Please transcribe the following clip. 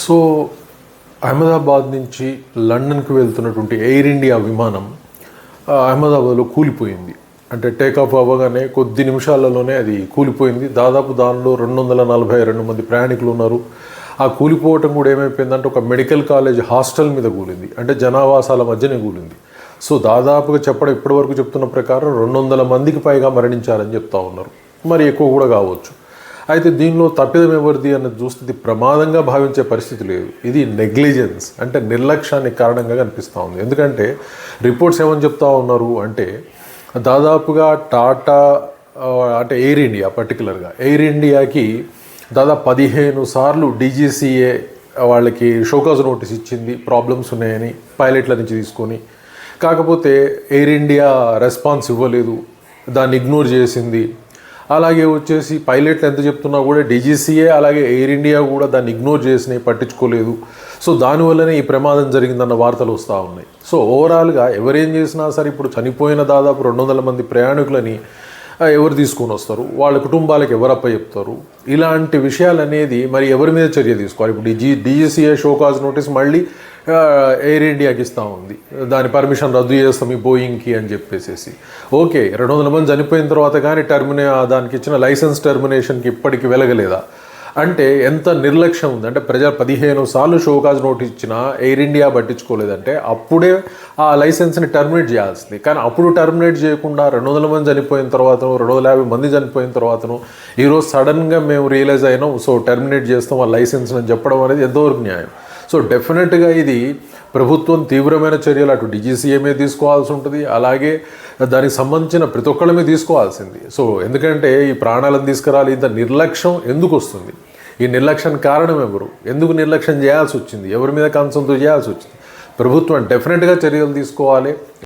So Ahmedabad నుంచి లండన్కి వెళ్తున్నటువంటి air India విమానం అహ్మదాబాద్లో కూలిపోయింది. అంటే టేకాఫ్ అవ్వగానే కొద్ది నిమిషాలలోనే అది కూలిపోయింది. దాదాపు దానిలో 242 మంది ప్రయాణికులు ఉన్నారు. ఆ కూలిపోవటం కూడా ఏమైపోయిందంటే ఒక మెడికల్ కాలేజ్ హాస్టల్ మీద కూలింది, అంటే జనావాసాల మధ్యనే కూలింది. సో దాదాపుగా ఇప్పటివరకు చెప్తున్న ప్రకారం 200 మందికి పైగా మరణించారని చెప్తా ఉన్నారు. మరి ఎక్కువ కూడా కావచ్చు. అయితే దీనిలో తప్పిదం ఎవరిది అన్నది చూస్తే ప్రమాదంగా భావించే పరిస్థితి లేదు. ఇది నెగ్లిజెన్స్, అంటే నిర్లక్ష్యానికి కారణంగా కనిపిస్తూ ఉంది. ఎందుకంటే రిపోర్ట్స్ ఏమని చెప్తా ఉన్నారు అంటే దాదాపుగా టాటా అంటే ఎయిర్ ఇండియా, పర్టికులర్గా ఎయిర్ ఇండియాకి దాదాపు 15 సార్లు డీజీసీఏ వాళ్ళకి షోకాజ్ నోటీస్ ఇచ్చింది ప్రాబ్లమ్స్ ఉన్నాయని పైలట్ల నుంచి తీసుకొని. కాకపోతే ఎయిర్ ఇండియా రెస్పాన్స్ ఇవ్వలేదు, దాన్ని ఇగ్నోర్ చేసింది. అలాగే వచ్చేసి పైలట్లు ఎంత చెప్తున్నా కూడా డీజీసీఏ అలాగే ఎయిర్ ఇండియా కూడా దాన్ని ఇగ్నోర్ చేసినాయి, పట్టించుకోలేదు. సో దానివల్లనే ఈ ప్రమాదం జరిగిందన్న వార్తలు వస్తూ ఉన్నాయి. సో ఓవరాల్గా ఎవరేం చేసినా సరే ఇప్పుడు చనిపోయిన దాదాపు 200 మంది ప్రయాణికులని ఎవరు తీసుకొని వస్తారు, వాళ్ళ కుటుంబాలకు ఎవరు అప్పచెప్తారు, ఇలాంటి విషయాలు అనేది మరి ఎవరి మీద చర్య తీసుకోవాలి. ఇప్పుడు డీజీసీఏ షోకాజ్ నోటీస్ మళ్ళీ ఎయిర్ ఇండియాకి ఇస్తూ ఉంది, దాని పర్మిషన్ రద్దు చేస్తాం ఈ బోయింగ్కి అని చెప్పేసి. ఓకే, 200 మంది చనిపోయిన తర్వాత కానీ దానికి ఇచ్చిన లైసెన్స్ టర్మినేషన్కి ఇప్పటికి వెలగలేదా అంటే ఎంత నిర్లక్ష్యం ఉంది. అంటే 15 సార్లు షోకాజ్ నోటీస్ ఇచ్చినా ఎయిర్ ఇండియా పట్టించుకోలేదంటే అప్పుడే ఆ లైసెన్స్ని టర్మినేట్ చేయాల్సింది. కానీ అప్పుడు టర్మినేట్ చేయకుండా 200 మంది చనిపోయిన తర్వాతను 250 మంది చనిపోయిన తర్వాతను ఈరోజు సడన్గా మేము రియలైజ్ అయినాం, సో టర్మినేట్ చేస్తాం ఆ లైసెన్స్ అని చెప్పడం అనేది ఎంతవరకు న్యాయం. సో డెఫినెట్గా ఇది ప్రభుత్వం తీవ్రమైన చర్యలు అటు డీజీసీఏ మీద తీసుకోవాల్సి ఉంటుంది, అలాగే దానికి సంబంధించిన ప్రతి ఒక్కళ్ళ మీద తీసుకోవాల్సింది. సో ఎందుకంటే ఈ ప్రాణాలను తీసుకురాలి, ఇంత నిర్లక్ష్యం ఎందుకు వస్తుంది, ఈ నిర్లక్ష్యానికి కారణం ఎవరు, ఎందుకు నిర్లక్ష్యం చేయాల్సి వచ్చింది, ఎవరి మీద కన్సంతో చేయాల్సి వచ్చింది. ప్రభుత్వం డెఫినెట్గా చర్యలు తీసుకోవాలి.